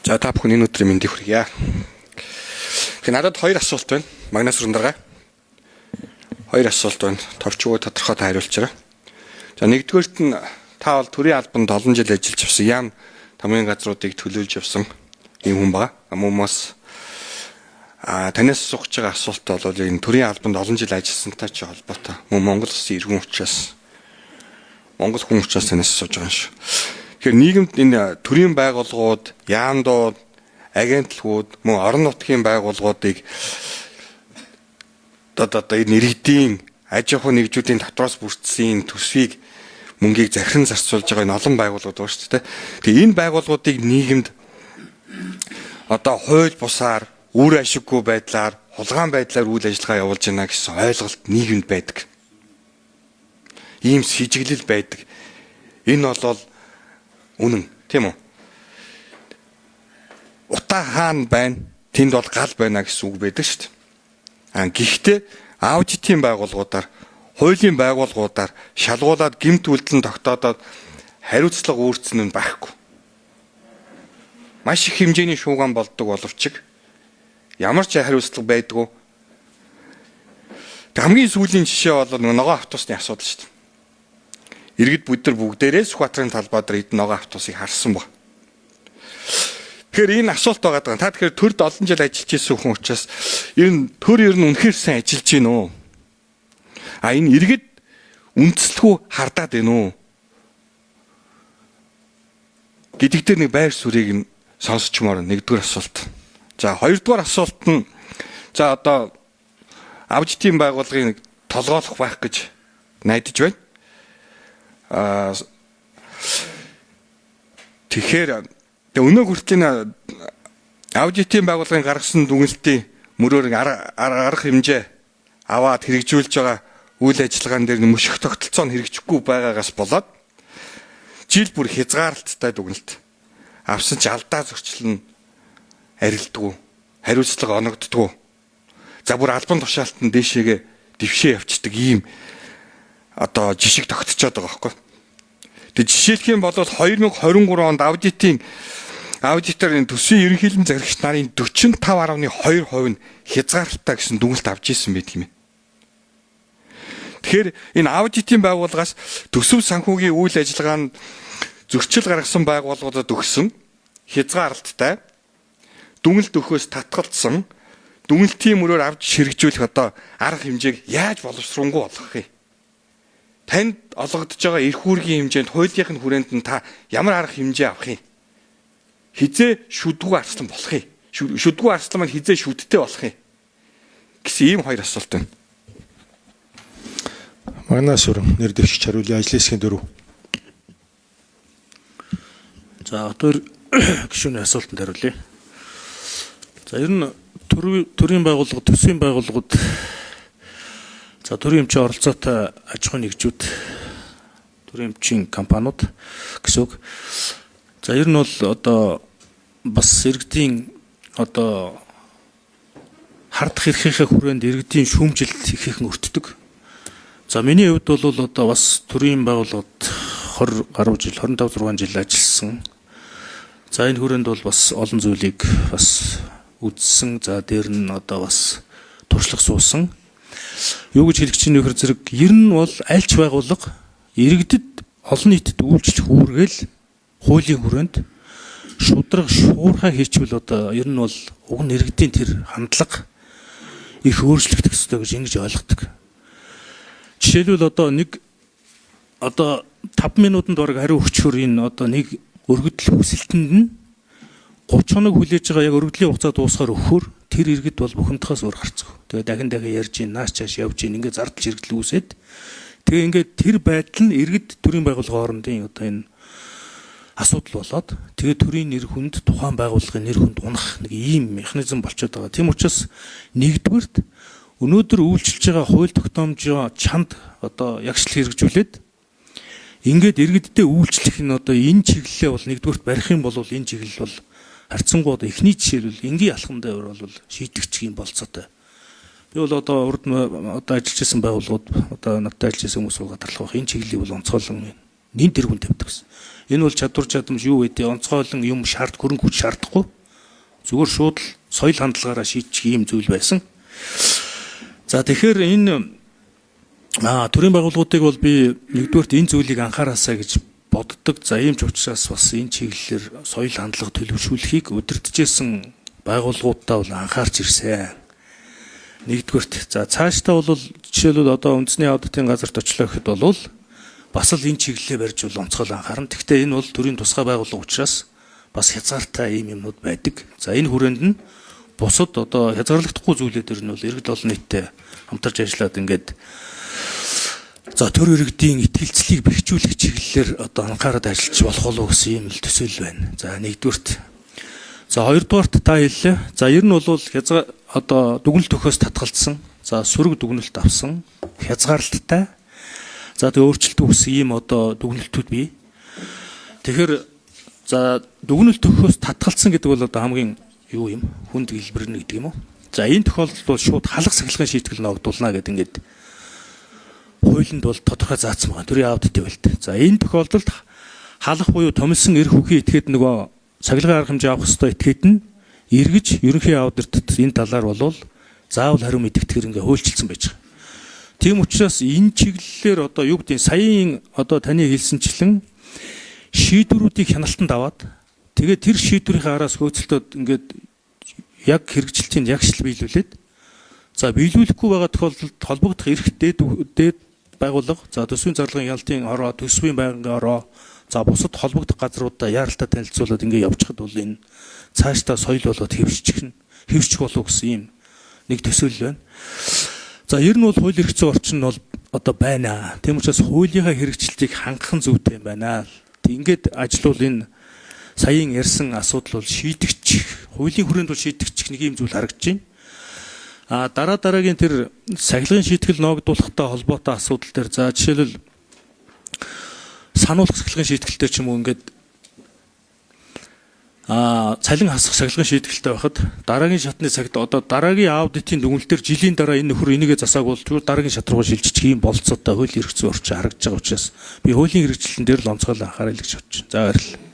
За та бүхэн энэ өдрийн мэндийг хүргье. Тэгэхээр надад хоёр асуулт байна. Магнас Рундарга. Хоёр асуулт байна. Товчгоо тодорхой та хариулчаарай. За нэгдүгээрт нь та бол төрийн албанд олон жил ажиллаж явсан. Яам тамгийн газруудыг төлөөлж явсан ийм хүн байгаа. Хүмүүс танаас асууж байгаа асуулт бол энэ төрийн албанд олон жил ажилласантай ч холбоотой. Монгол Улсын иргэн учраас Монгол хүн учраас танаас асууж байгаа юм шүү. Тэгэхээр нийгэмд энэ төрийн байгууллагууд, яамдууд, агентлагууд, мөн орон нутгийн байгууллагуудыг энэ иргэдийн аж ахуй нэгжүүдийн татвараас бүрдсэн төсвийг мөнгийг захиран зарцуулж байгаа энэ олон байгууллагууд байна шүү дээ. Тэгээ энэ байгууллагуудыг нийгэмд хууль бусаар, үр ашиггүй байдлаар, хулгайн байдлаар үйл ажиллагаа явуулж байна гэсэн ойлголт нийгэмд байдаг. Ийм сэжиглэл байдаг. Энэ бол үнэн, тийм үү? Утаа хаан байна, тэнд бол гал байна гэсэн үг байдаг шүү дээ. Гэхдээ аудитын байгууллагуудаар, хуулийн байгууллагуудаар шалгуулад гэмт үйлдэл тогтоодод хариуцлага үүрцэн нь байхгүй. Маш их хэмжээний шууган болдог боловч ямар ч хариуцлага байдгүй. Хамгийн сүүлийн жишээ бол ногоон автобусны асуудал шүү дээ. Иргэд бид нар бүгдээрээ Сүхбаатарын талбай дээр эдэн ногоон автобусыг харсан баг. Тэгэхээр энэ асуулт байгаа. Та тэгэхээр төрд олон жил ажиллаж ирсэн хүн учраас төр ер нь үнэхээр сайн ажиллаж гин үү? Энэ иргэд үндэслэхүү хардаад байна уу? Гэдэг дээр нэг байр суурийг нь сонсчмоор нэгдүгээр асуулт. За хоёрдугаар асуулт нь аудитын байгууллагыг толгойлох байх гэж найдаж байна. Тэгэхээр өнөө хүртэл аудитын байгууллагын гаргасан дүгнэлтийн мөрөөр арга хэмжээ аваад хэрэгжүүлж байгаа үйл ажиллагаан дээр мөшөх тогтолцоо нь хэрэгжихгүй байгаагаас болоод жил бүр хязгаарлалттай дүгнэлт авсан ч алдаа зөрчил нь арилдгүй, хариуцлага оногддгүй. За бүр албан тушаалтанд дээшээгээ дэвшээ явцдаг ийм жишг тогтцоод байгаа байхгүй. Тэгээ жишээлх юм бол 2023 онд аудитор төсвийн ерөнхийлөн захирагч нарын 45.2% нь хязгаарлалтай гэсэн дүгнэлт авч ирсэн байдаг юм. Тэгэхээр энэ аудитын байгууллагаас төсөв санхүүгийн үйл ажиллагаанд зөрчил гаргасан байгууллагуудад өгсөн хязгаарлалттай дүгнэлт өгөхөөс татгалзсан дүгнэлтийн мөрөөр авч хэрэгжүүлэх арга хэмжээг яаж боловсруулангуй болгох юм? Танд олгогдож байгаа эрх үүргийн хэмжээнд хуулийнхын хүрээнд нь та ямар арга хэмжээ авах юм? Хизээ шүдгүү арслан болох юм? Шүдгүү арслан маань хизээ шүдтэй болох юм? Гэсэн ийм хоёр асуулт байна. Магнас Рундарга нэр дэвшиж хариулъя. Ажлын хэсгийн 4. За одоо гишүүний асуултанд хариулъя. За ер нь төрийн байгууллага, төсвийн байгууллагууд төрийн эмчийн оролцоотой аж ахуйн нэгжүүд, төрийн эмчийн компаниуд гэсэн үг. За ер нь бол бас иргэдийн хардах эрхийнхээ хүрээнд иргэдийн шүүмжилт ихээхэн өртдөг. За миний хувьд бол бас төрийн байгууллагад 20 гаруй жил, 25-6 жил ажилласан. За энэ хүрээнд бол бас олон зүйлийг бас үзсэн. За дээр нь бас туршлага суусан. Юу гэж хэлэх чинь нөхөр зэрэг ер нь бол аль ч байгууллага иргэдэд олон нийтэд үйлчлэх үүргээл хуулийн хүрээнд шударга шуурхай хийчихвэл ер нь бол уг нь иргэдийн тэр хандлага их өөрчлөгдөх ёстой гэж ингэж ойлгодог. Жишээлбэл 5 минутанд бараг хариу өгчхөр энэ нэг өргөдөл хүсэлтэнд нь 30 хоног хүлээж байгаа яг өргөдлийн хугацаа дуусахаар өгөхөөр тэр иргэд бол бухимдахаас өөр харцгүй. Тэгээ дахин ярьж ийн, нааш чааш явж ийн, ингээд зардал жиргэл үүсээд тэгээ ингээд тэр байдал нь иргэд төрийн байгууллагын хоорондын энэ асуудал болоод тэгээ төрийн нэр хүнд, тухайн байгууллагын нэр хүнд унах нэг ийм механизм болчиход байгаа. Тийм учраас нэгдүгээрт өнөөдөр үйлчилж байгаа хууль тогтоомжоо чанд ягшлал хэрэгжүүлээд ингээд иргэддээ үйлчлэх нь энэ чиглэлээ бол нэгдүгээрт барих юм бол энэ чиглэл бол харьцангуй эхний жишээлбэл энгийн алхамдаа бол шийдэгч юм болцоотой. Би бол урд ажиллаж байсан байгууллагууд надтай ажиллаж байсан хүмүүс гадарлах энэ чиглэлийг бол онцгойлон нэн тэргүүн тавьдаг гэсэн. Энэ бол чадвар чадамж юу вэ? Онцгойлон юм хөрөнгө хүч шаардахгүй. Зүгээр шууд л соёл хандлагаараа шийдчих ийм зүйл байсан. За тэгэхээр энэ төрийн байгууллагуудыг бол би нэгдүгээрт энэ зүйлийг анхаараасаа гэж боддог. За ийм ч учраас бас энэ чиглэлээр соёл хандлага төлөвшүүлэхийг удирдахжсэн байгууллагуудаа бол анхаарч ирсэн. Нэгдүгээрт за цаашдаа бол жишээлбэл одоо үндэсний аудитын газарт очлоо гэхэд бол бас л энэ чиглэлээ барьж бол онцгой анхаарна. Гэхдээ энэ бол төрийн тусгай байгууллага учраас бас хязгаартай ийм юмнууд байдаг. За энэ хүрээнд нь бусад одоо хязгаарлагдахгүй зүйлүүдэр нь бол иргэд олон нийтэд хамтарч ажиллаад ингээд за төр иргэдийн итгэлцлийг бэхжүүлэх чиглэлээр одоо анхаарал ажиллаж болох болов гэсэн ийм л төсөөл байна. За нэгдүгээрт за хоёрдугаарт та хэллээ. За ер нь бол одоо дүгнэлт өгөхөөс татгалзсан. За сөрөг дүгнэлт авсан. Хязгаарлалттай. За тэг өөрчлөлт үүсэн ийм одоо дүгнэлтүүд бий. Тэгэхээр за дүгнэлт өгөхөөс татгалзсан гэдэг бол одоо хамгийн юу юм? Хүнд гэлбэрнэ гэдэг юм уу? За энэ тохиолдолд бол шууд халах сахилгын шийтгэл ногдуулна гэдэг ингээд хуулинд бол тодорхой заасан байгаа. Төрийн аудитын хуульд. За энэ тохиолдолд халах буюу томилсон эрх үхий этгээд нөгөө сахилгын арга хэмжээ авах ёстой этгээд нь эргэж ерөнхий аудитд энэ талаар болвол заавал хариу мэдэгдэхэр ингээ хуульчилсан байж байгаа. Тийм учраас энэ чиглэлээр одоо юу гэдэг саяын одоо таны хэлсэнчлэн шийдвэрүүдийг хяналтанд аваад тэгээд тэр шийдвэрийнхээ араас хөөцөлтөд ингээд яг хэрэгжилтийг ягшил биелүүлээд за биелүүлэхгүй байгаа тохиолдолд холбогдох эрх дээд байгууллага за төсвийн зарлагын ялтын ороо төсвийн байнгын ороо за бусад холбогдох газруудаа яаралтай танилцуулаад ингээд явчихад бол энэ цаашдаа соёл болоод хэвшчих болов гэсэн юм нэг төсөөл байна. За ер нь бол хууль эрх зүйн орчин нь бол одоо байна. Тийм учраас хуулийнхаа хэрэгжилтийг хангах нь зүйтэй юм байна. Ингээд ажлуул энэ саяын ярьсан асуудал бол шийдэгч хуулийн хүрээнд бол шийдэгч нэг юм зүйл харагдаж байна. Дараагийн тэр сахилгын шийтгэл ногдуулахтай холбоотой асуудал дээр за жишээлбэл сануулгах сахилгын шийтгэлтэй ч юм уу ингээд цалин хасах сахилгын шийтгэлтэй байхад дараагийн шатны цагт одоо дараагийн аудитын дүгнэлтээр жилийн дараа энэ нөхөр энийгээ засааг бол зүгээр дараагийн шат руу шилжчих ийм болцоотой хууль эрх зүйн орчин харагдаж байгаа учраас би хуулийн хэрэгжилтэн дээр л онцгой анхаарал гэж бодож байна. За баярлалаа.